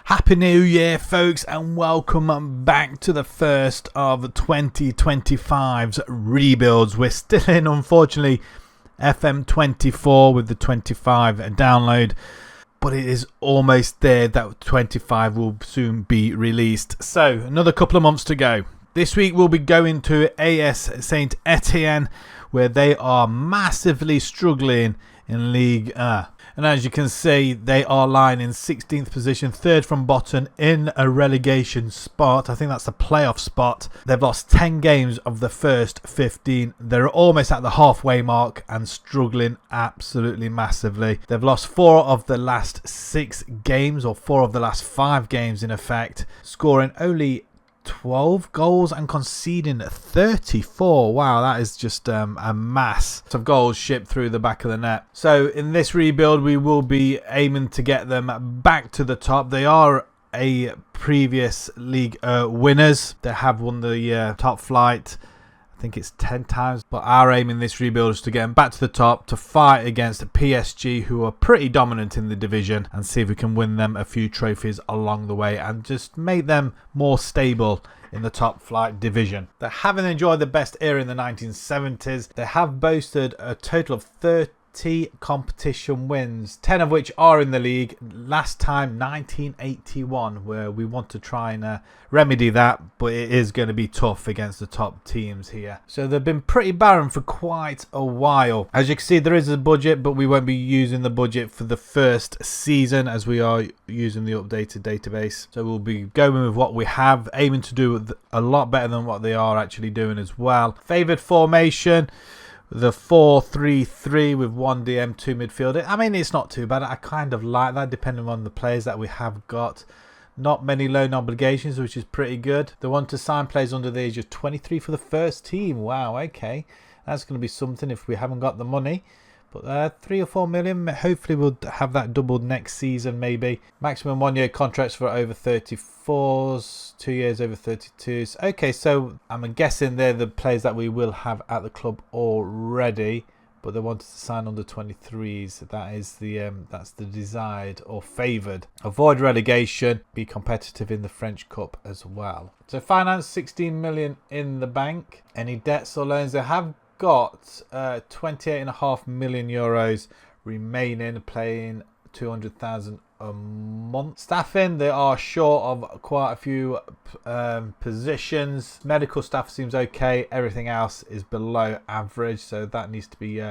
Happy New Year, folks, and welcome back to the first of 2025's rebuilds. We're still in, unfortunately, FM24 with the 25 download, but it is almost there that 25 will soon be released. So, another couple of months to go. This week we'll be going to AS Saint-ETIENNE, where they are massively struggling in League 1. And as you can see, they are lying in 16th position, third from bottom in a relegation spot. I think that's the playoff spot. They've lost 10 games of the first 15. They're almost at the halfway mark and struggling absolutely massively. They've lost 4 of the last 6 games, or 4 of the last 5 games in effect, scoring only 12 goals and conceding 34. Wow, that is just a mass of goals shipped through the back of the net. So in this rebuild, we will be aiming to get them back to the top. They are a previous league winners. They have won the top flight, I think it's 10 times. But our aim in this rebuild is to get them back to the top, to fight against PSG, who are pretty dominant in the division, and see if we can win them a few trophies along the way and just make them more stable in the top flight division. They haven't enjoyed the best era in the 1970s. They have boasted a total of 30 competition wins, 10 of which are in the league. Last time 1981, where we want to try and remedy that, but it is going to be tough against the top teams here. So they've been pretty barren for quite a while. As you can see, there is a budget, but we won't be using the budget for the first season as we are using the updated database. So we'll be going with what we have, aiming to do a lot better than what they are actually doing as well. Favoured formation, the 4-3-3 with 1 DM, 2 midfielder. I mean, it's not too bad. I kind of like that, depending on the players that we have got. Not many loan obligations, which is pretty good. They want to sign players under the age of 23 for the first team. Wow, okay. That's going to be something if we haven't got the money. But 3 or 4 million, hopefully we'll have that doubled next season maybe. Maximum 1-year contracts for over 34s, 2 years over 32s. Okay, so I'm guessing they're the players that we will have at the club already, but they wanted to sign under 23s. That is that's the desired or favoured. Avoid relegation, be competitive in the French Cup as well. So finance, 16 million in the bank. Any debts or loans they have got 28.5 million euros remaining, playing 200,000 a month. Staffing, they are short of quite a few positions. Medical staff seems okay, everything else is below average, so that needs to be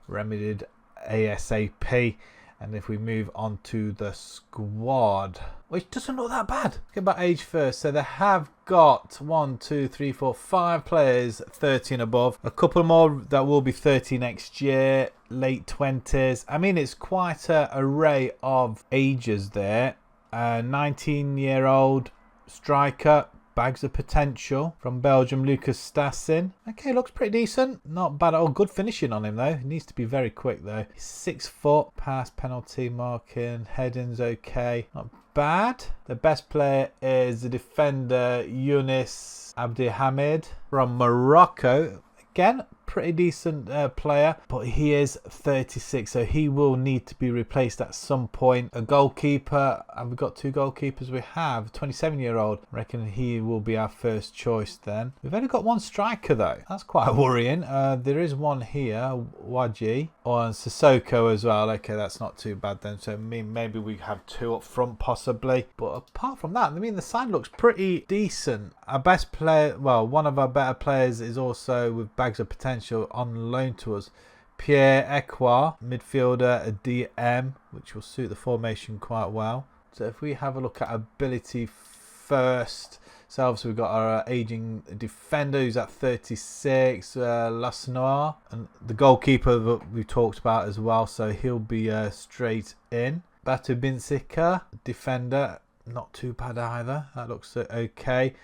remedied ASAP. And if we move on to the squad, which doesn't look that bad. Get about age first. So they have got 1, 2, 3, 4, 5 players 30 and above. A couple more that will be 30 next year, late 20s. I mean, it's quite an array of ages there. 19-year-old striker, bags of potential, from Belgium, Lucas Stassin. Okay, looks pretty decent. Not bad at all. Good finishing on him though. He needs to be very quick though. He's 6 foot. Pass, penalty, marking, heading's okay. Not bad. The best player is the defender Younes Abdelhamid from Morocco. Again, pretty decent player, but he is 36, so he will need to be replaced at some point. A goalkeeper, have we got 2 goalkeepers? We have 27-year-old. I reckon he will be our first choice then. We've only got 1 striker though. That's quite worrying. There is one here, Waji, and Sissoko as well. Okay, that's not too bad then. So maybe we have 2 up front possibly. But apart from that, I mean, the side looks pretty decent. Our best player, well, one of our better players is also with bags of potential on loan to us. Pierre Ekwar, midfielder, a DM, which will suit the formation quite well. So if we have a look at ability first, so obviously we've got our aging defender who's at 36, Lasnoir, and the goalkeeper that we talked about as well, so he'll be straight in. Batu Binsika, defender, not too bad either. That looks okay.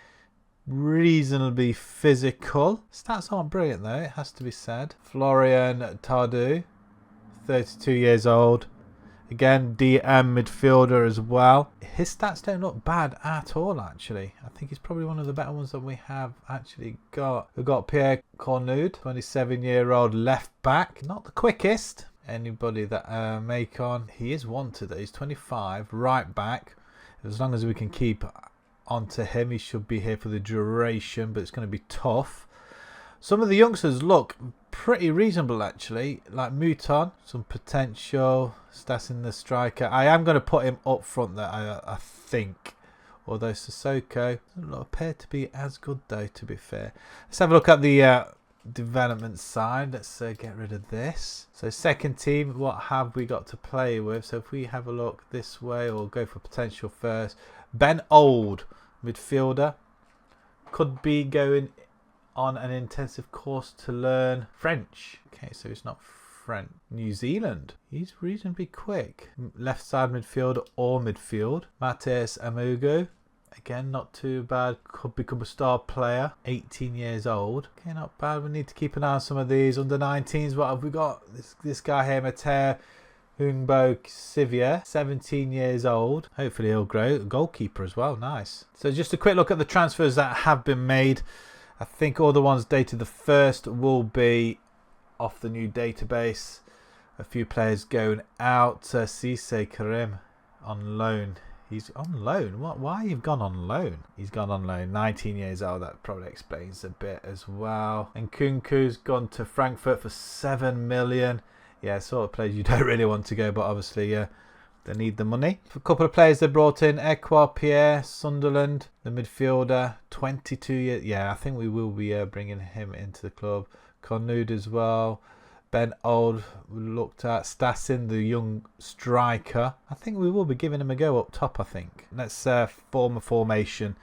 Reasonably physical. Stats aren't brilliant though, it has to be said. Florian Tardu, 32 years old. Again, DM midfielder as well. His stats don't look bad at all actually. I think he's probably one of the better ones that we have actually got. We've got Pierre Cornude, 27-year-old left back. Not the quickest. Anybody that Macon, he is wanted. He's 25, right back. As long as we can keep onto him, he should be here for the duration, but it's going to be tough. Some of the youngsters look pretty reasonable actually, like Mouton, some potential. Stassin the striker. I am going to put him up front there, I think. Although Sissoko doesn't appear to be as good though, to be fair. Let's have a look at the development side. Let's get rid of this. So second team, what have we got to play with? So if we have a look this way, or go for potential first. Ben Old, midfielder, could be going on an intensive course to learn French. Okay, so it's not French. New Zealand, he's reasonably quick. Left side midfield or midfield. Mateus Amugo, again not too bad, could become a star player. 18 years old. Okay, not bad. We need to keep an eye on some of these under 19s. What have we got? This guy here, Mateo Hungbo Sivia, 17 years old. Hopefully he'll grow. Goalkeeper as well, nice. So just a quick look at the transfers that have been made. I think all the ones dated the 1st will be off the new database. A few players going out. Cisse Karim on loan. He's on loan. What? Why you've gone on loan? He's gone on loan. 19 years old. That probably explains a bit as well. And Kunku's gone to Frankfurt for 7 million. Yeah, sort of players you don't really want to go, but obviously, yeah, they need the money. A couple of players they brought in. Ekwa Pierre, Sunderland, the midfielder, 22 years. Yeah, I think we will be bringing him into the club. Cornud as well. Ben Old, we looked at. Stassin, the young striker. I think we will be giving him a go up top, I think. Let's form a formation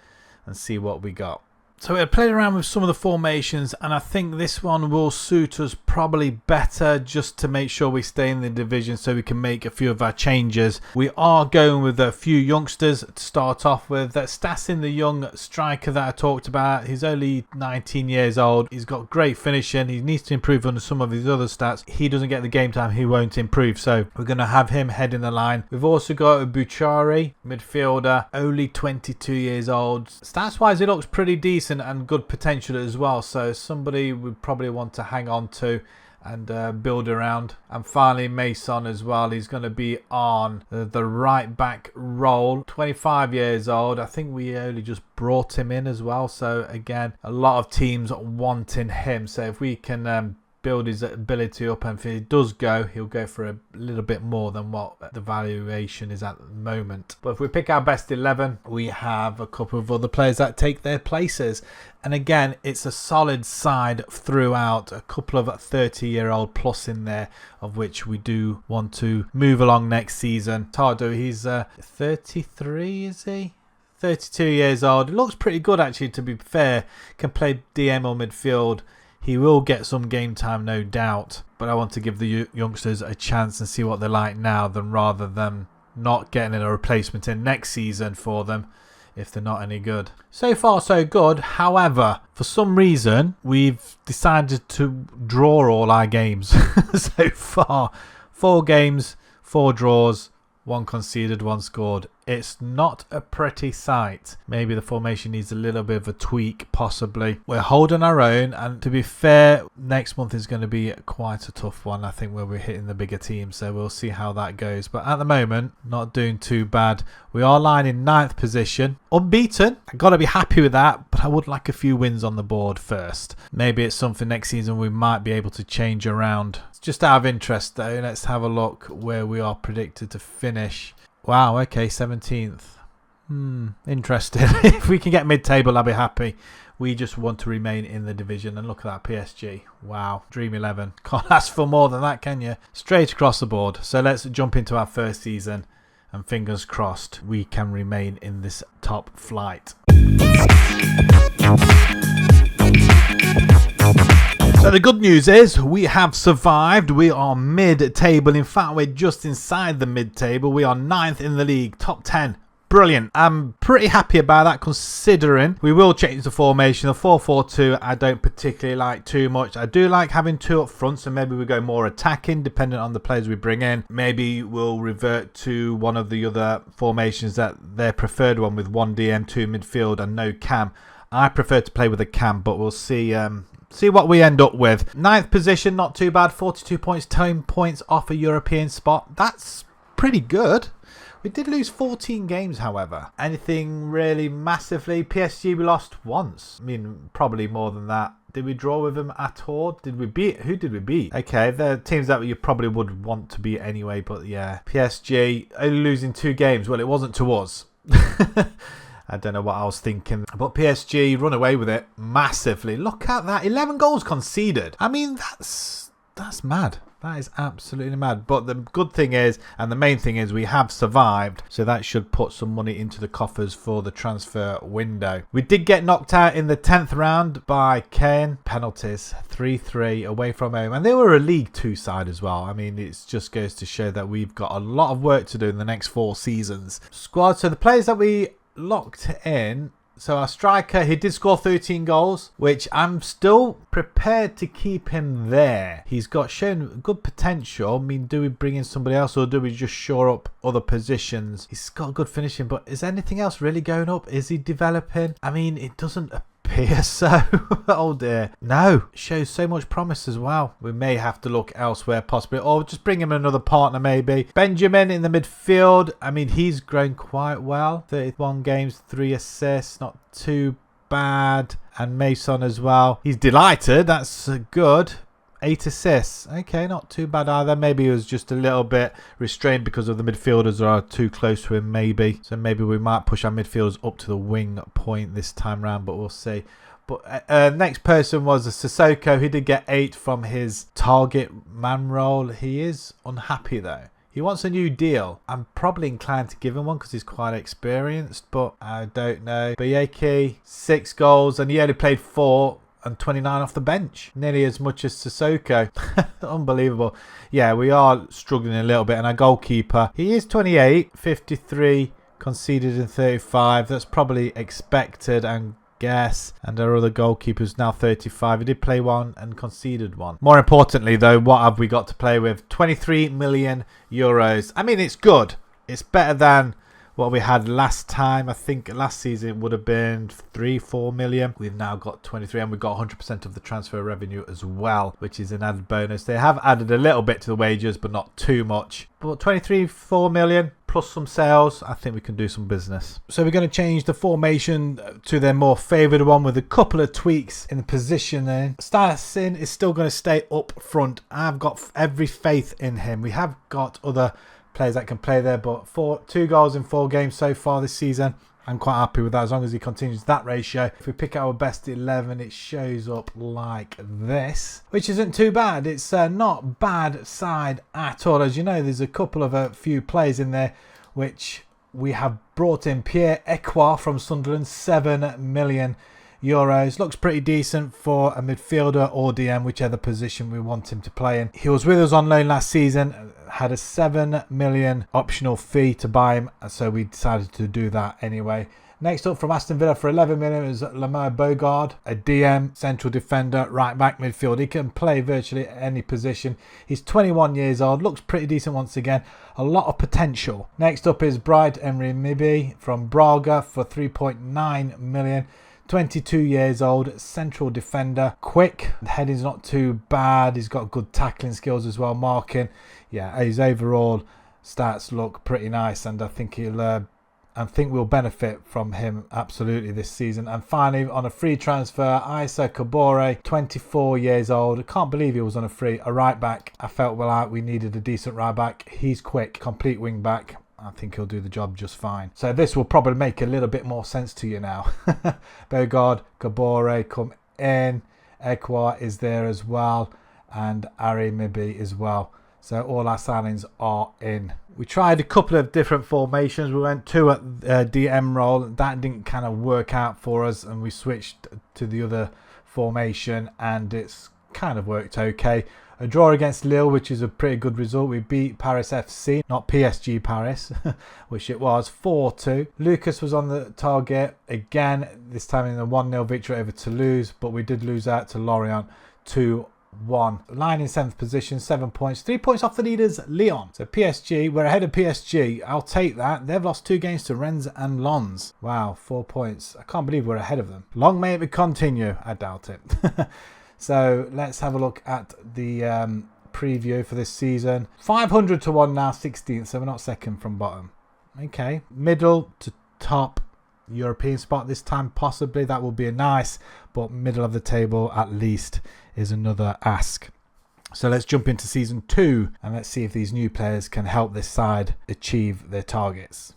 and see what we got. So we played around with some of the formations, and I think this one will suit us probably better, just to make sure we stay in the division so we can make a few of our changes. We are going with a few youngsters to start off with. Stassin, the young striker that I talked about, he's only 19 years old. He's got great finishing. He needs to improve on some of his other stats. He doesn't get the game time, he won't improve. So we're going to have him heading the line. We've also got Buchari, midfielder, only 22 years old. Stats wise, he looks pretty decent and good potential as well, so somebody we probably want to hang on to and build around. And finally Mason as well. He's going to be on the right back role, 25 years old. I think we only just brought him in as well, so again a lot of teams wanting him. So if we can build his ability up, and if he does go, he'll go for a little bit more than what the valuation is at the moment. But if we pick our best 11, we have a couple of other players that take their places, and again it's a solid side throughout. A couple of 30-year-old plus in there, of which we do want to move along next season. Tardo, he's 33, is he? 32 years old. It looks pretty good actually, to be fair. Can play DM or midfield. He will get some game time, no doubt, but I want to give the youngsters a chance and see what they're like now, than rather than not getting a replacement in next season for them if they're not any good. So far so good. However, for some reason we've decided to draw all our games so far. 4 games, 4 draws, 1 conceded, 1 scored. It's not a pretty sight. Maybe the formation needs a little bit of a tweak, possibly. We're holding our own, and to be fair, next month is going to be quite a tough one, I think, where we're hitting the bigger teams, so we'll see how that goes. But at the moment, not doing too bad. We are lying in 9th position, unbeaten. I've got to be happy with that, but I would like a few wins on the board first. Maybe it's something next season we might be able to change around. Just out of interest though, let's have a look where we are predicted to finish. Wow, okay, 17th. Interesting. If we can get mid-table, I'll be happy. We just want to remain in the division. And look at that, PSG. Wow, Dream 11. Can't ask for more than that, can you? Straight across the board. So let's jump into our first season. And fingers crossed, we can remain in this top flight. So the good news is we have survived. We are mid-table. In fact, we're just inside the mid-table. We are 9th in the league, top 10. Brilliant. I'm pretty happy about that, considering we will change the formation. The 4-4-2 I don't particularly like too much. I do like having 2 up front, so maybe we go more attacking depending on the players we bring in. Maybe we'll revert to one of the other formations, that their preferred one, with 1 DM, 2 midfield and no cam. I prefer to play with a cam, but we'll see. See what we end up with. 9th position, not too bad. 42 points, 10 points off a European spot. That's pretty good. We did lose 14 games, however. Anything really massively? PSG we lost once. I mean, probably more than that. Did we draw with them at all? Did we beat? Who did we beat? Okay, they're teams that you probably would want to beat anyway, but yeah. PSG only losing 2 games. Well, it wasn't to us. I don't know what I was thinking. But PSG run away with it massively. Look at that. 11 goals conceded. I mean, that's mad. That is absolutely mad. But the good thing is, and the main thing is, we have survived. So that should put some money into the coffers for the transfer window. We did get knocked out in the 10th round by Kane. Penalties, 3-3 away from home. And they were a League 2 side as well. I mean, it just goes to show that we've got a lot of work to do in the next 4 seasons. Squad, so the players that we locked in. So our striker, he did score 13 goals, which I'm still prepared to keep him there. He's got shown good potential. I mean, do we bring in somebody else or do we just shore up other positions? He's got good finishing, but is anything else really going up? Is he developing? I mean, it doesn't appear so. Oh dear. No, shows so much promise as well. We may have to look elsewhere possibly, or just bring him another partner maybe. Benjamin in the midfield. I mean, he's grown quite well. 31 games, 3 assists, not too bad. And Mason as well. He's delighted. That's good. 8 assists. Okay, not too bad either. Maybe he was just a little bit restrained because of the midfielders are too close to him maybe. So maybe we might push our midfielders up to the wing point this time round, but we'll see. But next person was a Sissoko. He did get 8 from his target man role. He is unhappy though. He wants a new deal. I'm probably inclined to give him one because he's quite experienced, but I don't know. Bayeki, 6 goals and he only played 4. And 29 off the bench. Nearly as much as Sissoko. Unbelievable. Yeah, we are struggling a little bit. And our goalkeeper, he is 28, 53, conceded in 35. That's probably expected and guess. And our other goalkeeper's now 35. He did play 1 and conceded 1. More importantly, though, what have we got to play with? 23 million euros. I mean, it's good. It's better than what we had last time. I think last season it would have been 3-4 million. We've now got 23 and we've got 100% of the transfer revenue as well, which is an added bonus. They have added a little bit to the wages, but not too much. But 4 million plus some sales, I think we can do some business. So we're going to change the formation to their more favoured one with a couple of tweaks in the positioning. Starsin is still going to stay up front. I've got every faith in him. We have got other players that can play there, but 2 goals in 4 games so far this season. I'm quite happy with that as long as he continues that ratio. If we pick our best 11, it shows up like this, which isn't too bad. It's not bad side at all. As you know, there's a couple of a few players in there which we have brought in. Pierre-Emerick from Sunderland, 7 million euros. Looks pretty decent for a midfielder or DM, whichever position we want him to play in. He was with us on loan last season, had a 7 million optional fee to buy him, so we decided to do that anyway. Next up from Aston Villa for 11 million is Lamar Bogard, a DM, central defender, right back, midfield. He can play virtually any position. He's 21 years old, looks pretty decent once again. A lot of potential. Next up is Pierre-Emerick Mibi from Braga for 3.9 million. 22 years old, central defender, quick, the heading's not too bad, he's got good tackling skills as well, marking. Yeah, his overall stats look pretty nice, and I think we'll benefit from him absolutely this season. And finally, on a free transfer, Issa Kabore, 24 years old. I can't believe he was on a free, a right back. I felt we needed a decent right back. He's quick, complete wing back. I think he'll do the job just fine. So this will probably make a little bit more sense to you now. Bogard, Kabore come in. Ekwa is there as well. And Ari Mibi as well. So all our signings are in. We tried a couple of different formations. We went 2 at DM role. That didn't kind of work out for us. And we switched to the other formation. And it's kind of worked okay. A draw against Lille, which is a pretty good result. We beat Paris FC, not PSG Paris, which it was, 4-2. Lucas was on the target again, this time in a 1-0 victory over Toulouse, but we did lose out to Lorient 2-1. Line in 7th position, 7 points. 3 points off the leaders, Lyon. So PSG, we're ahead of PSG. I'll take that. They've lost 2 games to Rennes and Lens. Wow, 4 points. I can't believe we're ahead of them. Long may it continue. I doubt it. So let's have a look at the preview for this season. 500 to 1 now, 16th, so we're not second from bottom. Okay, middle to top European spot this time, possibly. That would be a nice, but middle of the table at least is another ask. So let's jump into season 2 and let's see if these new players can help this side achieve their targets.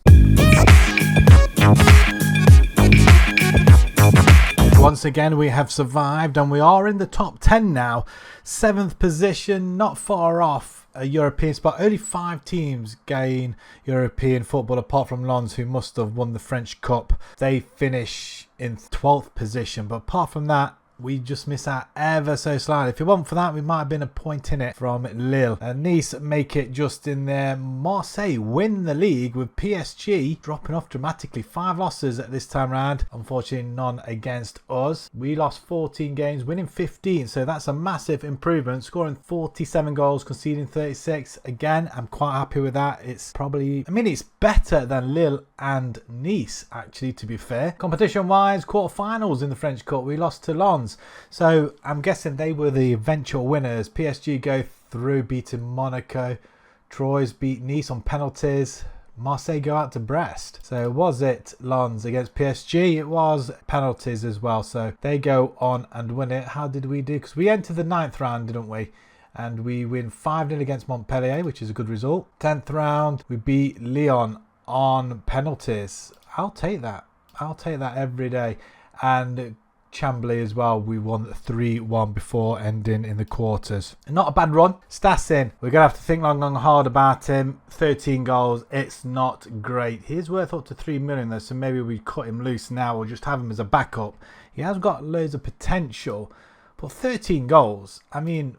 Once again, we have survived and we are in the top 10 now. 7th position, not far off a European spot. Only 5 teams gain European football apart from Lens, who must have won the French Cup. They finish in 12th position, but apart from that, we just miss out ever so slightly. If it wasn't for that, we might have been a point in it from Lille. Nice make it just in there. Marseille win the league with PSG dropping off dramatically. 5 losses at this time round. Unfortunately, none against us. We lost 14 games, winning 15. So that's a massive improvement. Scoring 47 goals, conceding 36. Again, I'm quite happy with that. It's probably, it's better than Lille and Nice, actually, to be fair. Competition-wise, quarterfinals in the French Cup. We lost to Lens. So I'm guessing they were the eventual winners. PSG go through, beating Monaco. Troyes beat Nice on penalties. Marseille go out to Brest. So was it Lens against PSG? It was penalties as well. So they go on and win it. How did we do? Because we entered the 9th round, didn't we? And we win 5-0 against Montpellier, which is a good result. 10th round, we beat Lyon on penalties. I'll take that. I'll take that every day. And Chambly as well, we won 3-1 before ending in the quarters. Not a bad run. Stassin, we're going to have to think long and hard about him. 13 goals, it's not great. He's worth up to 3 million though, so maybe we cut him loose now or just have him as a backup. He has got loads of potential, but 13 goals,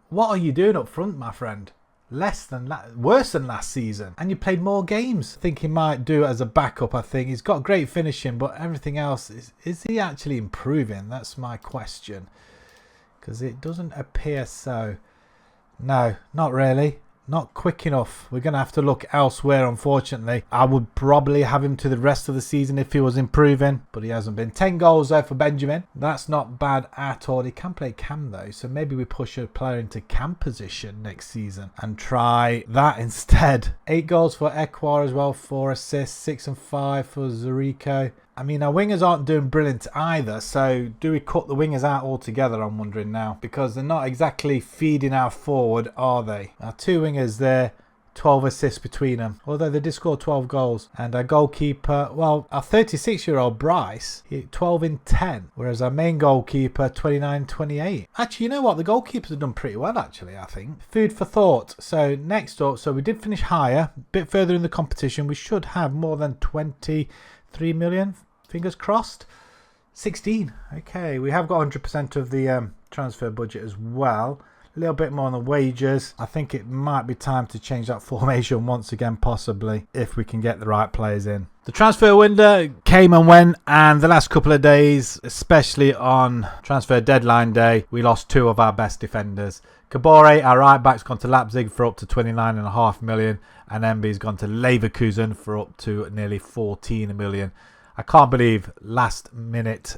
what are you doing up front, my friend? Worse than last season, and you played more games. I think he might do it as a backup. I think he's got great finishing, but everything else, is he actually improving? That's my question, because it doesn't appear so. No, not really. Not quick enough. We're going to have to look elsewhere, unfortunately. I would probably have him to the rest of the season if he was improving, but he hasn't been. 10 goals there for Benjamin. That's not bad at all. He can play cam though, so maybe we push a player into cam position next season and try that instead. 8 goals for Ekwar as well, 4 assists, 6 and 5 for Zurico. Our wingers aren't doing brilliant either, so do we cut the wingers out altogether, I'm wondering now, because they're not exactly feeding our forward, are they? Our 2 wingers there, 12 assists between them, although they did score 12 goals. And our goalkeeper, well, our 36-year-old Bryce, 12 in 10, whereas our main goalkeeper, 29-28. Actually, you know what? The goalkeepers have done pretty well, actually, I think. Food for thought. So next up, so we did finish higher, a bit further in the competition. We should have more than 23 million. Fingers crossed. 16. Okay, we have got 100% of the transfer budget as well. A little bit more on the wages. I think it might be time to change that formation once again, possibly, if we can get the right players in. The transfer window came and went, and the last couple of days, especially on transfer deadline day, we lost 2 of our best defenders. Kabore, our right back's gone to Leipzig for up to 29.5 million, and Mby's gone to Leverkusen for up to nearly 14 million. I can't believe last minute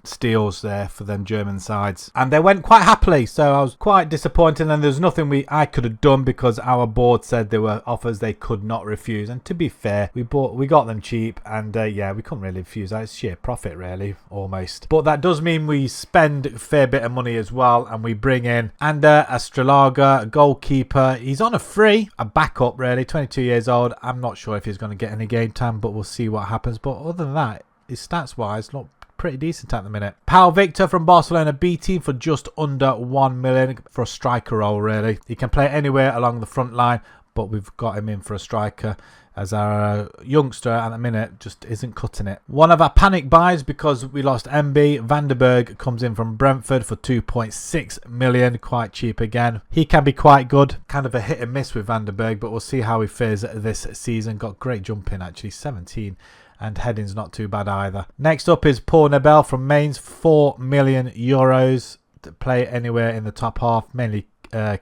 steals there for them German sides. And they went quite happily, so I was quite disappointed, and there's nothing I could have done because our board said there were offers they could not refuse. And to be fair, we got them cheap, and yeah, we couldn't really refuse that. It's sheer profit really, almost. But that does mean we spend a fair bit of money as well, and we bring in Ander Astralaga, a goalkeeper. He's on a free, a backup really, 22 years old. I'm not sure if he's going to get any game time, but we'll see what happens. But other than that, his stats wise look pretty decent at the minute. Pau Victor from Barcelona B team for just under 1 million for a striker role really. He can play anywhere along the front line, but we've got him in for a striker, as our youngster at the minute just isn't cutting it. One of our panic buys because we lost MB. Vandenberg comes in from Brentford for 2.6 million, quite cheap again. He can be quite good, kind of a hit and miss with Vandenberg, but we'll see how he fares this season. Got great jumping actually, 17, and heading's not too bad either. Next up is Paul Nebel from Mainz, 4 million euros to play anywhere in the top half, mainly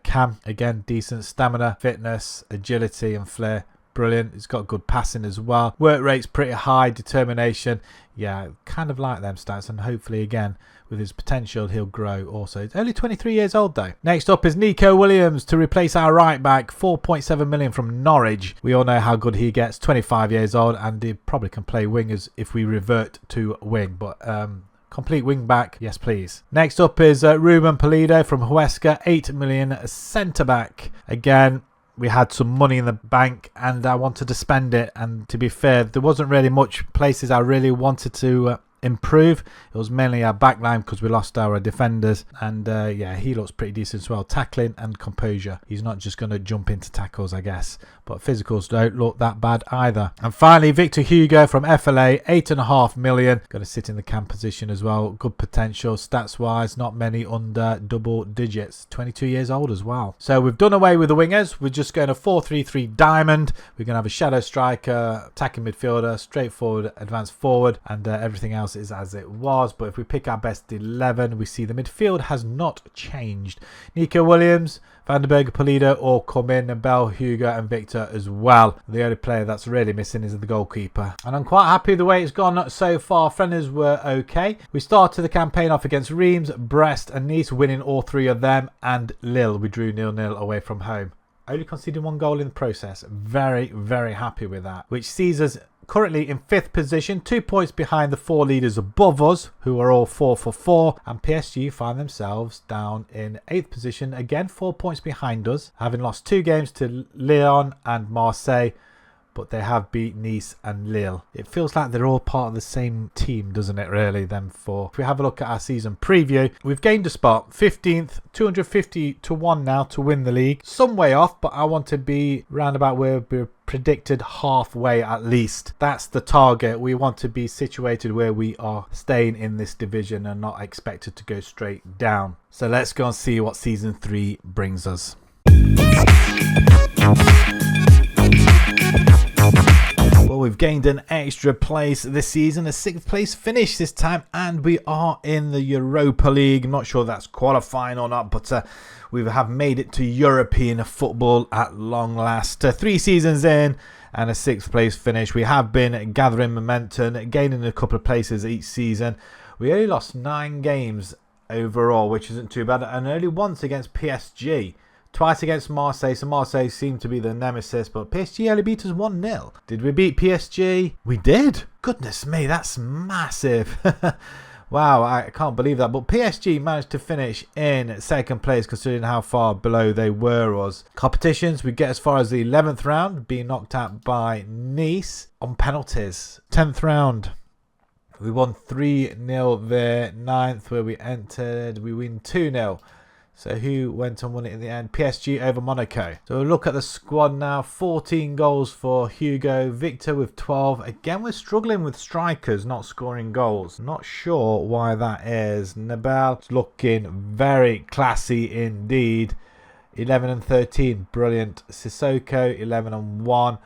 cam. Again, decent stamina, fitness, agility and flair. brilliant. He's got good passing as well. Work rate's pretty high. Determination. Yeah, kind of like them stats. And hopefully, again, with his potential, he'll grow also. He's only 23 years old, though. Next up is Nico Williams to replace our right back. 4.7 million from Norwich. We all know how good he gets. 25 years old, and he probably can play wingers if we revert to wing. But complete wing back, yes please. Next up is Ruben Pulido from Huesca. 8 million centre back. Again, we had some money in the bank and I wanted to spend it, and to be fair, there wasn't really much places I really wanted to improve. It was mainly our backline because we lost our defenders, and yeah, he looks pretty decent as well. Tackling and composure. He's not just going to jump into tackles, I guess, but physicals don't look that bad either. And finally, Victor Hugo from FLA. 8.5 million. Going to sit in the cam position as well. Good potential. Stats wise, not many under double digits. 22 years old as well. So we've done away with the wingers. We're just going to 4-3-3 diamond. We're going to have a shadow striker, attacking midfielder, straightforward, advanced forward, and everything else is as it was. But if we pick our best 11, we see the midfield has not changed. Nico Williams, Van der Berg, Pulido all come in, and Bell, Hugo and Victor as well. The only player that's really missing is the goalkeeper. And I'm quite happy the way it's gone so far. Friendlies were okay. We started the campaign off against Reims, Brest and Nice, winning all three of them, and Lille. We drew 0-0 away from home. Only conceded 1 goal in the process. Very, very happy with that. Which sees us currently in 5th position, 2 points behind the 4 leaders above us, who are all 4 for 4. And PSG find themselves down in 8th position, again 4 points behind us, having lost 2 games to Lyon and Marseille. But they have beat Nice and Lille. It feels like they're all part of the same team, doesn't it, really, them 4. If we have a look at our season preview, we've gained a spot. 15th, 250 to 1 now to win the league. Some way off, but I want to be round about where we're predicted, halfway at least. That's the target. We want to be situated where we are staying in this division and not expected to go straight down. So let's go and see what season 3 brings us. Well, we've gained an extra place this season, a 6th place finish this time, and we are in the Europa League. I'm not sure that's qualifying or not, but we have made it to European football at long last. 3 seasons in and a 6th place finish. We have been gathering momentum, gaining a couple of places each season. We only lost 9 games overall, which isn't too bad, and only once against PSG. Twice against Marseille, so Marseille seemed to be the nemesis, but PSG only beat us 1-0. Did we beat PSG? We did. Goodness me, that's massive. Wow, I can't believe that. But PSG managed to finish in 2nd place, considering how far below they were us. Competitions, we get as far as the 11th round, being knocked out by Nice on penalties. 10th round, we won 3-0 there. 9th, where we entered, we win 2-0. So who went and won it in the end? PSG over Monaco. So we'll look at the squad now. 14 goals for Hugo. Victor with 12. Again, we're struggling with strikers not scoring goals. Not sure why that is. Nabel looking very classy indeed. 11 and 13. Brilliant. Sissoko 11 and 1.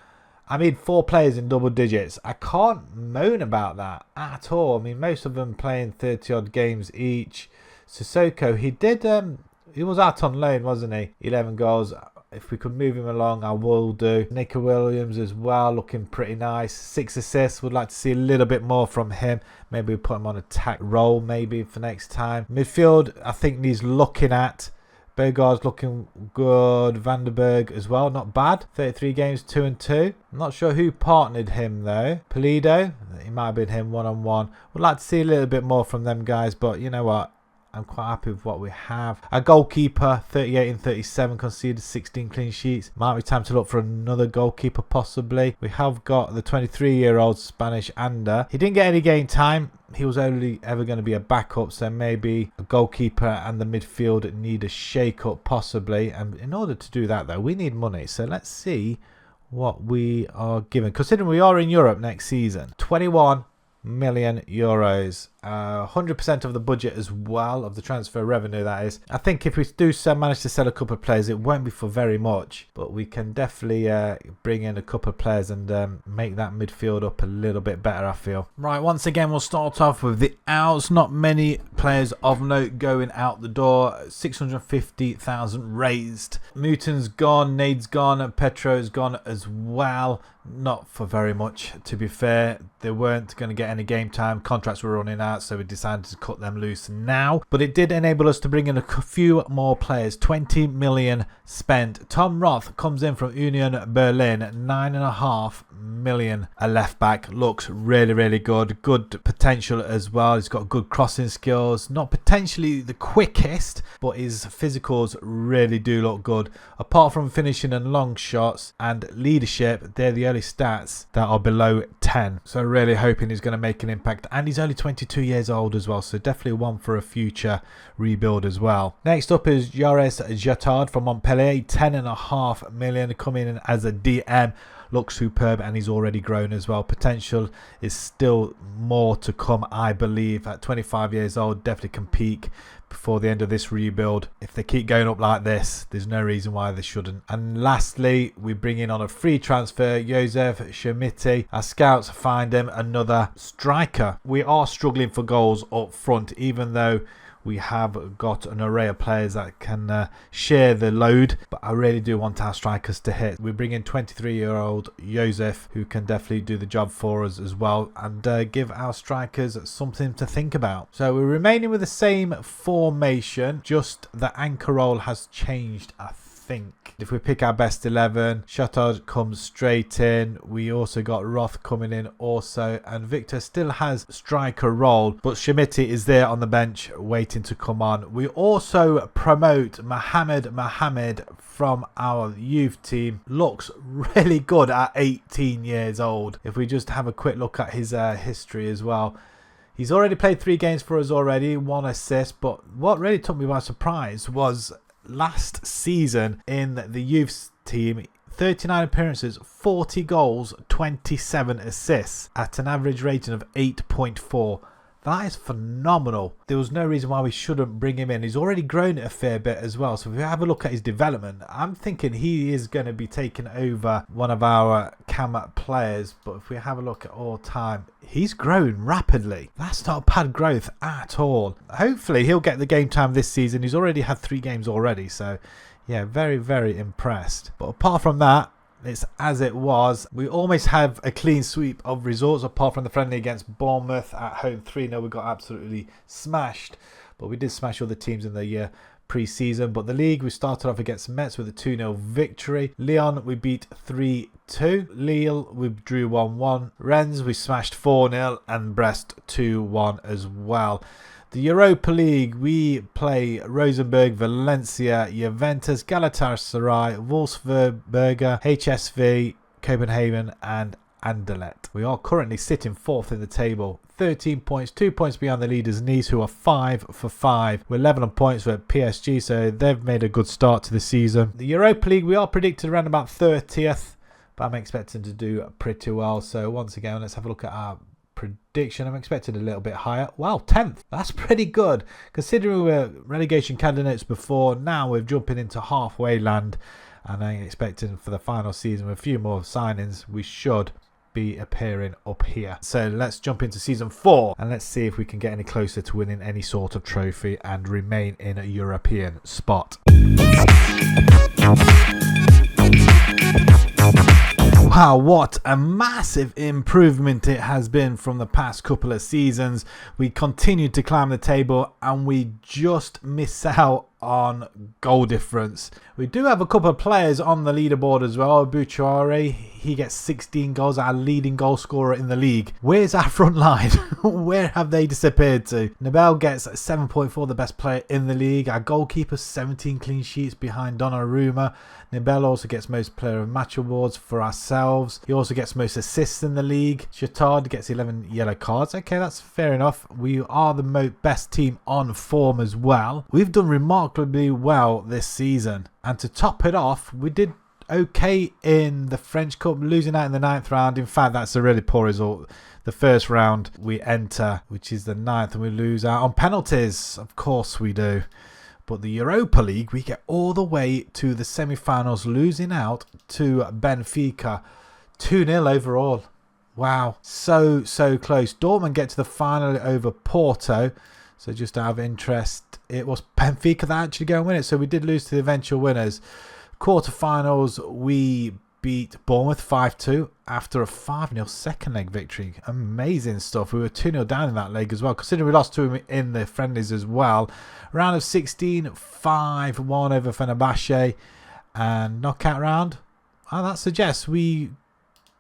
I mean, 4 players in double digits. I can't moan about that at all. I mean, most of them playing 30 odd games each. Sissoko, he was out on loan, wasn't he? 11 goals. If we could move him along, I will do. Nico Williams as well, looking pretty nice. 6 assists. Would like to see a little bit more from him. Maybe we put him on attack role maybe for next time. Midfield, I think needs looking at. Bergard's looking good. Van der Berg as well, not bad. 33 games, 2 and 2. I'm not sure who partnered him though. Pulido, it might have been him one-on-one. Would like to see a little bit more from them guys, but you know what? I'm quite happy with what we have. Our goalkeeper, 38 and 37, conceded 16 clean sheets. Might be time to look for another goalkeeper possibly. We have got the 23-year-old Spanish Ander. He didn't get any game time. He was only ever going to be a backup, so maybe a goalkeeper and the midfield need a shake-up possibly. And in order to do that though, we need money. So let's see what we are given. Considering we are in Europe next season. 21 million euros, 100% of the budget as well, of the transfer revenue that is. I think if we do manage to sell a couple of players, it won't be for very much, but we can definitely bring in a couple of players and make that midfield up a little bit better, I feel. Right, once again we'll start off with the outs. Not many players of note going out the door. 650,000 raised. Muton's gone, Nade's gone, Petro's gone as well. Not for very much, to be fair. They weren't going to get any game time. Contracts were running out, so we decided to cut them loose now. But it did enable us to bring in a few more players. 20 million spent. Tom Roth comes in from Union Berlin. 9.5 million. A left back. Looks really, really good. Good potential as well. He's got good crossing skills. Not potentially the quickest, but his physicals really do look good. Apart from finishing and long shots and leadership, they're the early stats that are below 10. So really hoping he's going to make an impact. And he's only 22 years old as well, so definitely one for a future rebuild as well. Next up is Joris Jatard from Montpellier. 10.5 million coming in as a DM. Looks superb, and he's already grown as well. Potential is still more to come, I believe. At 25 years old, definitely can peak before the end of this rebuild. If they keep going up like this, there's no reason why they shouldn't. And lastly, we bring in on a free transfer Josef Schmidt. Our scouts find him another striker. We are struggling for goals up front, even though we have got an array of players that can share the load, but I really do want our strikers to hit. We bring in 23-year-old Josef, who can definitely do the job for us as well, and give our strikers something to think about. So we're remaining with the same formation, just the anchor role has changed, I think. If we pick our best 11, Chateau comes straight in. We also got Roth coming in also, and Victor still has striker role, but Schmidt is there on the bench waiting to come on. We also promote Mohamed from our youth team. Looks really good at 18 years old. If we just have a quick look at his history as well. He's already played 3 games for us already, 1 assist, but what really took me by surprise was last season in the youth team, 39 appearances, 40 goals, 27 assists at an average rating of 8.4. That is phenomenal. There was no reason why we shouldn't bring him in. He's already grown a fair bit as well. So if we have a look at his development, I'm thinking he is going to be taking over one of our cam players. But if we have a look at all time, he's grown rapidly. That's not bad growth at all. Hopefully he'll get the game time this season. He's already had 3 games already. So yeah, very, very impressed. But apart from that, it's as it was. We almost have a clean sweep of results apart from the friendly against Bournemouth at home 3-0. We got absolutely smashed, but we did smash all the teams in the year pre-season. But the league, we started off against Metz with a 2-0 victory. Lyon we beat 3-2. Lille we drew 1-1. Rennes we smashed 4-0, and Brest 2-1 as well. The Europa League, we play Rosenborg, Valencia, Juventus, Galatasaray, Wolfsburg, HSV, Copenhagen and Anderlecht. We are currently sitting 4th in the table, 13 points, 2 points behind the leaders Nice, who are 5 for 5. We're level on points with PSG, so they've made a good start to the season. The Europa League, we are predicted around about 30th, but I'm expecting to do pretty well. So once again, let's have a look at our prediction. I'm expecting a little bit higher. Wow, 10th. That's pretty good. Considering we were relegation candidates before, now we're jumping into halfway land, and I'm expecting for the final season with a few more signings, we should be appearing up here. So let's jump into season 4 and let's see if we can get any closer to winning any sort of trophy and remain in a European spot. Wow, what a massive improvement it has been from the past couple of seasons. We continued to climb the table and we just miss out on goal difference. We do have a couple of players on the leaderboard as well. Bouchard, he gets 16 goals, our leading goal scorer in the league. Where's our front line? Where have they disappeared to? Nabel gets 7.4, the best player in the league. Our goalkeeper 17 clean sheets behind Donnarumma. Nabel also gets most player of match awards for ourselves. He also gets most assists in the league. Chattard gets 11 yellow cards. Okay, that's fair enough. We are the best team on form as well. We've done remarkably well this season, and to top it off, we did okay in the French Cup, losing out in the 9th round. In fact, that's a really poor result. The first round we enter, which is the 9th, and we lose out on penalties. Of course we do. But the Europa League, we get all the way to the semi-finals, losing out to Benfica. 2-0 overall. Wow, so close. Dortmund get to the final over Porto. So just out of interest, it was Benfica that actually go and win it. So we did lose to the eventual winners. Quarterfinals, we beat Bournemouth 5-2 after a 5-0 second leg victory. Amazing stuff. We were 2-0 down in that leg as well, considering we lost to them in the friendlies as well. Round of 16, 5-1 over Fenerbahce. And knockout round, that suggests we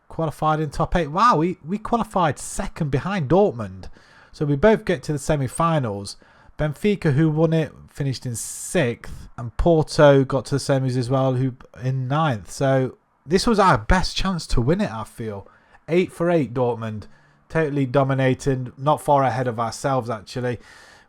qualified in top 8. Wow, we qualified second behind Dortmund. So we both get to the semi-finals. Benfica, who won it, finished in 6th. And Porto got to the semis as well, who in 9th. So this was our best chance to win it, I feel. 8 for 8 Dortmund. Totally dominating. Not far ahead of ourselves, actually.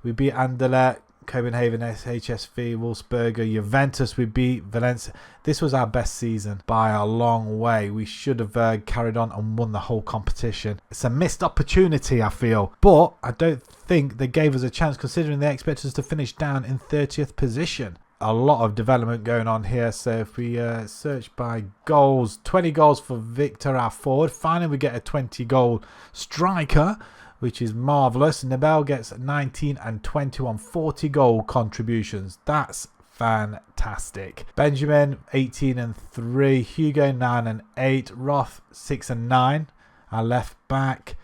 We beat Anderlecht, Copenhagen, HSV, Wolfsburger, Juventus. We beat Valencia. This was our best season by a long way. We should have carried on and won the whole competition. It's a missed opportunity, I feel. But I don't think they gave us a chance, considering they expect us to finish down in 30th position. A lot of development going on here. So if we search by goals, 20 goals for Victor, our forward. Finally, we get a 20-goal striker, which is marvellous. Nabel gets 19 and 21, 40-goal contributions. That's fantastic. Benjamin, 18 and 3. Hugo, 9 and 8. Roth, 6 and 9. Our left back.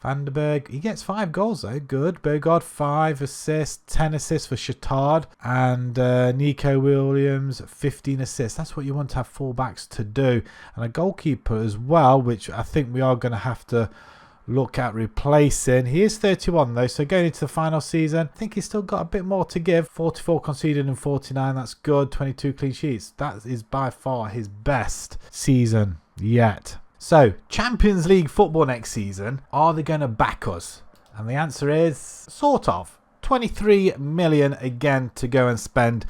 Vandenberg, he gets 5 goals though, good. Bergard, 5 assists, 10 assists for Chattard. And Nico Williams, 15 assists. That's what you want to have full-backs to do. And a goalkeeper as well, which I think we are going to have to look at replacing. He is 31 though, so going into the final season, I think he's still got a bit more to give. 44 conceded and 49, that's good. 22 clean sheets. That is by far his best season yet. So, Champions League football next season, are they going to back us? And the answer is, sort of. 23 million again to go and spend.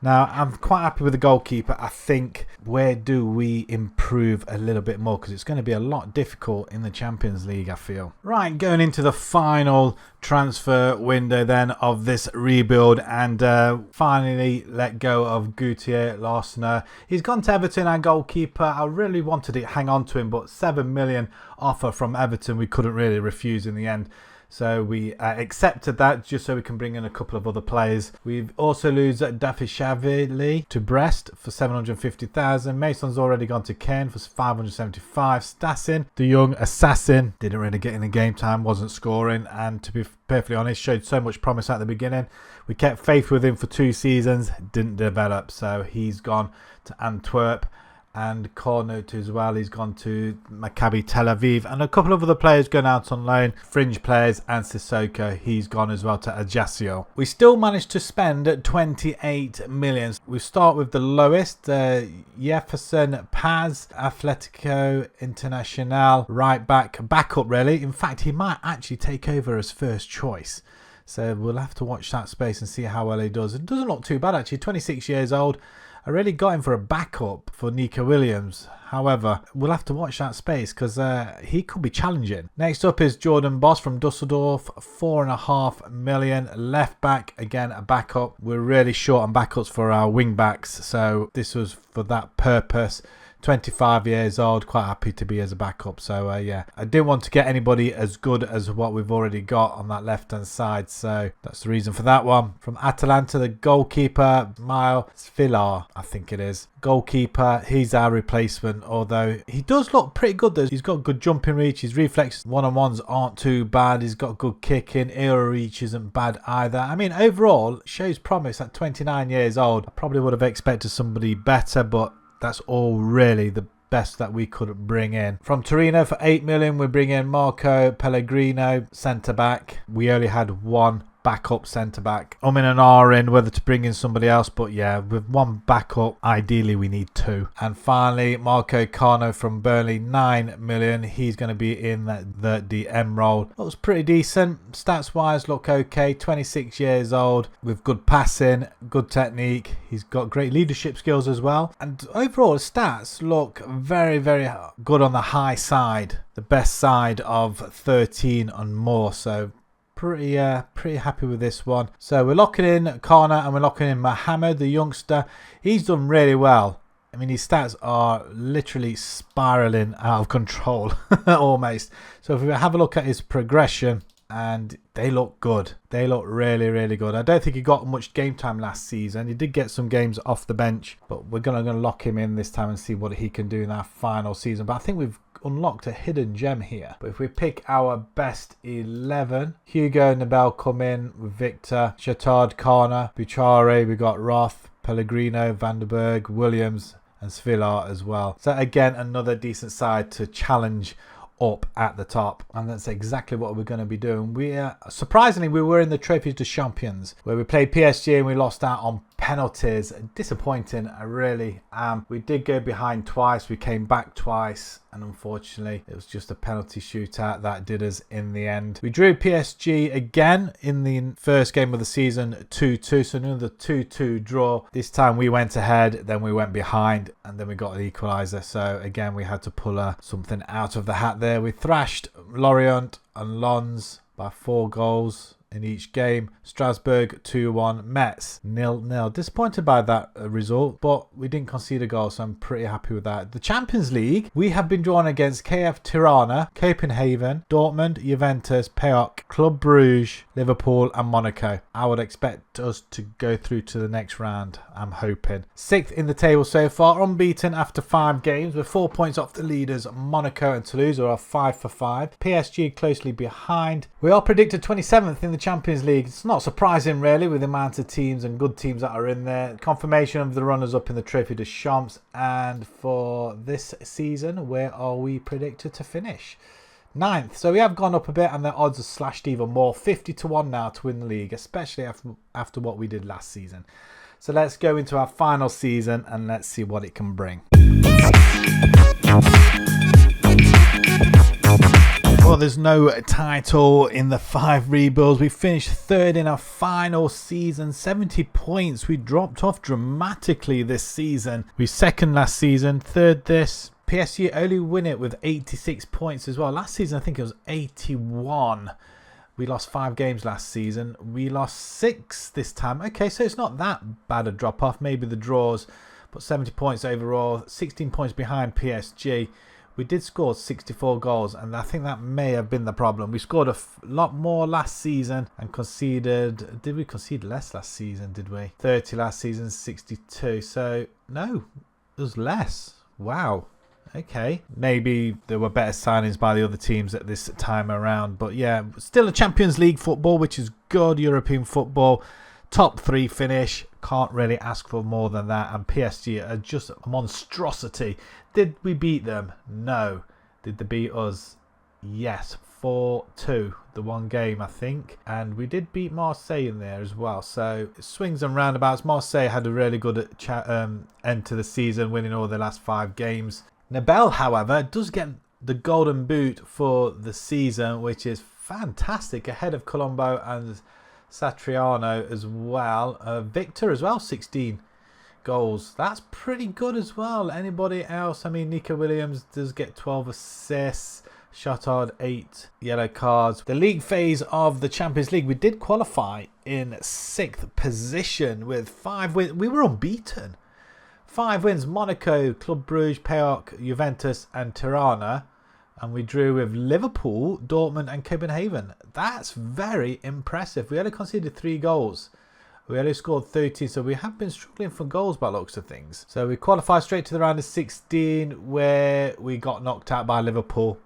Now, I'm quite happy with the goalkeeper. I think, where do we improve a little bit more? Because it's going to be a lot difficult in the Champions League, I feel. Right, going into the final transfer window then of this rebuild. And finally let go of Gautier Larsener. He's gone to Everton, our goalkeeper. I really wanted to hang on to him, but 7 million offer from Everton we couldn't really refuse in the end. So we accepted that just so we can bring in a couple of other players. We've also lose Dafishavili to Brest for 750,000. Mason's already gone to Caen for 575. Stassin, the young assassin, didn't really get in the game time, wasn't scoring, and to be perfectly honest, showed so much promise at the beginning. We kept faith with him for 2 seasons, didn't develop, so he's gone to Antwerp. And Cornut as well, he's gone to Maccabi Tel Aviv. And a couple of other players going out on loan. Fringe players and Sissoko, he's gone as well to Ajaccio. We still managed to spend 28 million. We start with the lowest. Jefferson Paz, Atletico Internacional, right back, backup really. In fact, he might actually take over as first choice. So we'll have to watch that space and see how well he does. It doesn't look too bad actually, 26 years old. I really got him for a backup for Nico Williams. However, we'll have to watch that space because he could be challenging. Next up is Jordan Boss from Dusseldorf, 4.5 million. Left back, again a backup. We're really short on backups for our wing backs, so this was for that purpose. 25 years old, quite happy to be as a backup. So yeah, I didn't want to get anybody as good as what we've already got on that left hand side, so that's the reason for that one. From Atalanta, the goalkeeper, Mile Svilar, I think it is. Goalkeeper, he's our replacement, although he does look pretty good though. He's got good jumping reach, his reflexes one-on-ones aren't too bad, he's got good kicking, aerial reach isn't bad either. I mean, overall, shows promise at 29 years old. I probably would have expected somebody better, but that's all really the best that we could bring in. From Torino for 8 million, we bring in Marco Pellegrino, centre back. We only had one backup centre-back. I'm in an R in whether to bring in somebody else, but yeah, with one backup, ideally we need two. And finally, Marco Cano from Burnley, 9 million. He's going to be in the DM role. Looks pretty decent. Stats-wise, look okay. 26 years old with good passing, good technique. He's got great leadership skills as well. And overall, the stats look very, very good on the high side. The best side of 13 and more. So pretty happy with this one. So we're locking in Connor and we're locking in Mohamed, the youngster. He's done really well. I mean, his stats are literally spiraling out of control almost. So if we have a look at his progression, and they look good. They look really, really good. I don't think he got much game time last season. He did get some games off the bench, but we're going to lock him in this time and see what he can do in our final season. But I think we've unlocked a hidden gem here. But if we pick our best 11, Hugo, Nabel come in with Victor, Chatard, Kana, Buchare, we got Roth, Pellegrino, Vandenberg, Williams and Svilar as well. So again, another decent side to challenge up at the top, and that's exactly what we're going to be doing. Surprisingly, we were in the Trophies de Champions where we played PSG and we lost out on penalties. Disappointing, really. We did go behind twice, we came back twice, and unfortunately it was just a penalty shootout that did us in the end. We drew PSG again in the first game of the season, 2-2, so another 2-2 draw. This time we went ahead, then we went behind, and then we got an equaliser. So again, we had to pull something out of the hat there. We thrashed Lorient and Lens by 4 goals in each game. Strasbourg 2-1, Metz 0-0. Disappointed by that result, but we didn't concede a goal, so I'm pretty happy with that. The Champions League, we have been drawn against KF Tirana, Copenhagen, Dortmund, Juventus, PAOK, Club Bruges, Liverpool and Monaco. I would expect us to go through to the next round, I'm hoping. 6th in the table so far, unbeaten after 5 games. We're 4 points off the leaders Monaco and Toulouse, who are 5 for 5. PSG closely behind. We are predicted 27th in the Champions League. It's not surprising really with the amount of teams and good teams that are in there. Confirmation of the runners up in the Trophy de Champs. And for this season, where are we predicted to finish? 9th. So we have gone up a bit and the odds are slashed even more. 50-1 now to win the league, especially after what we did last season. So let's go into our final season and let's see what it can bring. Well, there's no title in the 5 rebuilds. We finished 3rd in our final season, 70 points. We dropped off dramatically this season. We 2nd last season, 3rd this. PSG only win it with 86 points as well. Last season, I think it was 81. We lost 5 games last season. We lost 6 this time. Okay, so it's not that bad a drop off. Maybe the draws, but 70 points overall, 16 points behind PSG. We did score 64 goals, and I think that may have been the problem. We scored a lot more last season and conceded... Did we concede less last season, did we? 30 last season, 62. So, no, it was less. Wow. Okay. Maybe there were better signings by the other teams at this time around. But yeah, still a Champions League football, which is good European football. Top 3 finish. Can't really ask for more than that. And PSG are just a monstrosity. Did we beat them? No. Did they beat us? Yes. 4-2. The one game, I think. And we did beat Marseille in there as well. So it swings and roundabouts. Marseille had a really good end to the season, winning all their last 5 games. Nabel, however, does get the golden boot for the season, which is fantastic. Ahead of Colombo and Satriano as well. Victor as well, 16 goals. That's pretty good as well. Anybody else? I mean, Nico Williams does get 12 assists. Chatard, 8 yellow cards. The league phase of the Champions League, we did qualify in 6th position with 5 wins. We were unbeaten. 5 wins, Monaco, Club Bruges, PAOK, Juventus and Tirana. And we drew with Liverpool, Dortmund and Copenhagen. That's very impressive. We only conceded 3 goals. We only scored 13, so we have been struggling for goals by looks of things. So we qualified straight to the round of 16 where we got knocked out by Liverpool,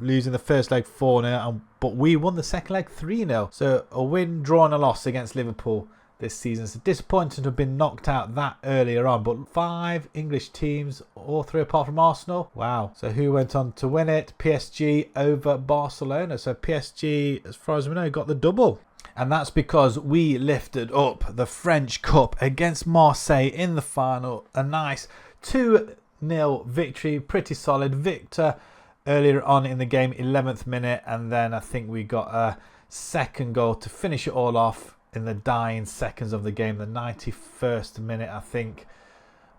losing the first leg 4-0, but we won the second leg 3-0. So a win, draw and a loss against Liverpool this season. It's disappointing to have been knocked out that earlier on, but 5 English teams, all 3 apart from Arsenal. Wow. So who went on to win it? PSG over Barcelona. So PSG, as far as we know, got the double. And that's because we lifted up the French Cup against Marseille in the final. A nice 2-0 victory, pretty solid. Victor earlier on in the game, 11th minute, and then I think we got a second goal to finish it all off in the dying seconds of the game, the 91st minute, I think.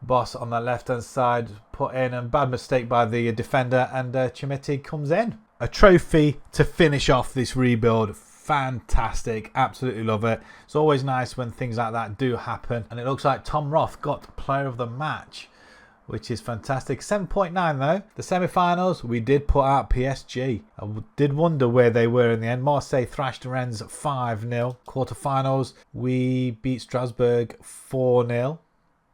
Boss on the left hand side put in, and bad mistake by the defender, and Chimeti comes in. A trophy to finish off this rebuild. Fantastic, absolutely love it. It's always nice when things like that do happen, and it looks like Tom Roth got player of the match, which is fantastic. 7.9 though. The semi-finals, we did put out PSG. I did wonder where they were in the end. Marseille thrashed Rennes 5-0. Quarterfinals, we beat Strasbourg 4-0.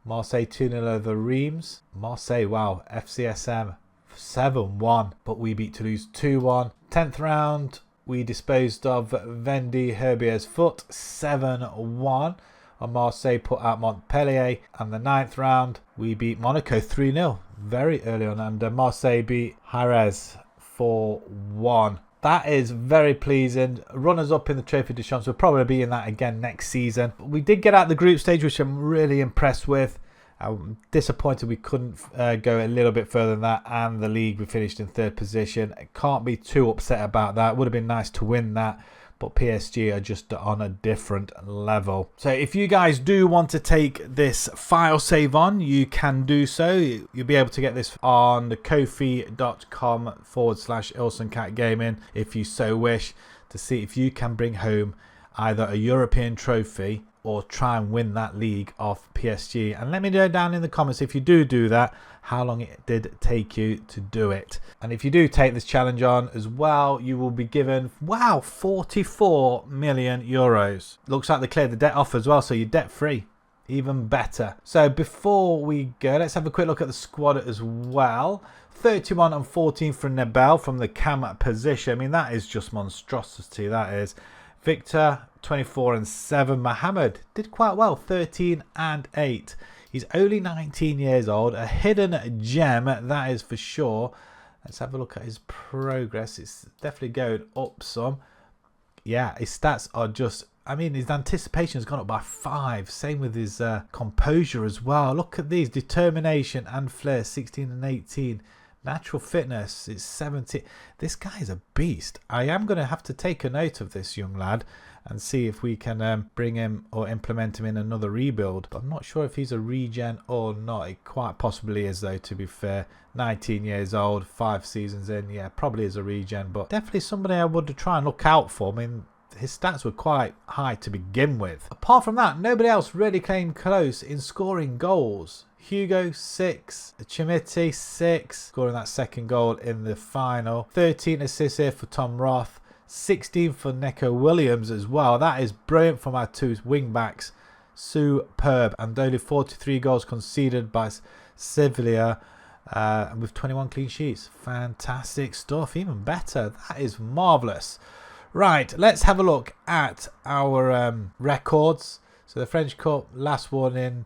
Marseille 2-0 over Reims. Marseille, wow, FCSM 7-1, but we beat Toulouse 2-1. 10th round, we disposed of Vendy Herbier's foot 7-1. And Marseille put out Montpellier. And the 9th round, we beat Monaco 3-0 very early on. And Marseille beat Jerez 4-1. That is very pleasing. Runners up in the Trophy de Champs will probably be in that again next season. We did get out the group stage, which I'm really impressed with. I'm disappointed we couldn't go a little bit further than that, and the league we finished in 3rd position. I can't be too upset about that. It would have been nice to win that, but PSG are just on a different level. So if you guys do want to take this file save on, you can do so. You'll be able to get this on the kofi.com/IlsonCatGaming if you so wish, to see if you can bring home either a European trophy or try and win that league off PSG. And let me know down in the comments, if you do that, how long it did take you to do it. And if you do take this challenge on as well, you will be given, wow, 44 million euros. Looks like they cleared the debt off as well, so you're debt free. Even better. So before we go, let's have a quick look at the squad as well. 31 and 14 for Nebel from the cam position. I mean, that is just monstrosity, that is. Victor, 24 and 7. Mohamed did quite well, 13 and 8. He's only 19 years old. A hidden gem, that is for sure. Let's have a look at his progress. It's definitely going up some. Yeah, his stats are just, I mean, his anticipation has gone up by 5. Same with his composure as well. Look at these. Determination and flair, 16 and 18. Natural fitness, it's 70. This guy is a beast. I am going to have to take a note of this young lad and see if we can bring him or implement him in another rebuild. But I'm not sure if he's a regen or not. It quite possibly is though, to be fair. 19 years old, 5 seasons in. Yeah, probably is a regen, but definitely somebody I would try and look out for. I mean, his stats were quite high to begin with. Apart from that, nobody else really came close in scoring goals. Hugo 6, Chimiti 6, scoring that second goal in the final. 13 assists here for Tom Roth, 16 for Neco Williams as well. That is brilliant from our 2 wing backs. Superb. And only 43 goals conceded by Sevilla, and with 21 clean sheets. Fantastic stuff. Even better. That is marvellous. Right, let's have a look at our records. So the French Cup, last one in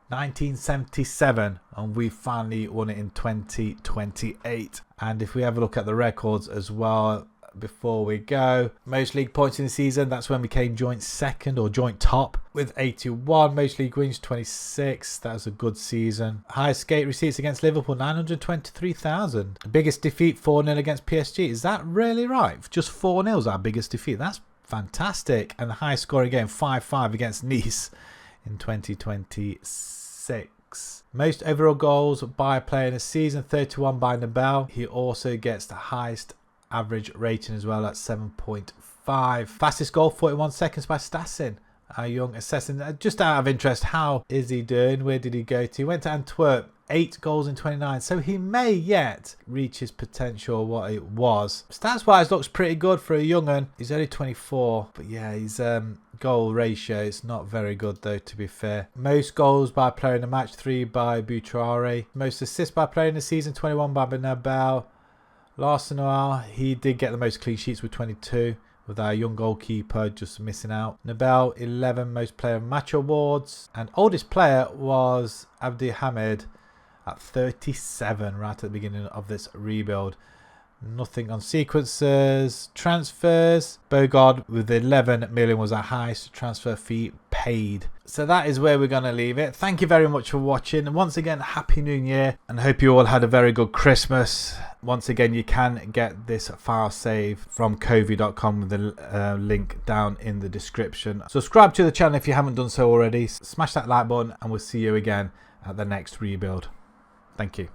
1977, and we finally won it in 2028. And if we have a look at the records as well before we go, most league points in the season, that's when we came joint second or joint top with 81. Most league wins 26. That was a good season. Highest skate receipts against Liverpool, 923,000. Biggest defeat, 4-0 against PSG. Is that really right? Just 4-0 is our biggest defeat. That's fantastic. And the highest scoring game, 5-5 against Nice in 2026. Most overall goals by a player in a season, 31 by Nebel. He also gets the highest average rating as well at 7.5. Fastest goal, 41 seconds by Stassin, our young assassin. Just out of interest, how is he doing? Where did he go to? He went to Antwerp, 8 goals in 29, so he may yet reach his potential, what it was. Stats wise, looks pretty good for a young'un. He's only 24, but yeah, his goal ratio is not very good though, to be fair. Most goals by a player in the match, 3 by Boutrare. Most assists by a player in the season, 21 by Benabel. Last Noel, he did get the most clean sheets with 22, with our young goalkeeper just missing out. Nebel, 11 most player match awards, and oldest player was Abdi Hamid at 37 right at the beginning of this rebuild. Nothing on sequencers. Transfers. Bogard with 11 million was our highest transfer fee paid. So that is where we're going to leave it. Thank you very much for watching. And once again, Happy New Year. And hope you all had a very good Christmas. Once again, you can get this file saved from Kovi.com with the link down in the description. Subscribe to the channel if you haven't done so already. Smash that like button and we'll see you again at the next rebuild. Thank you.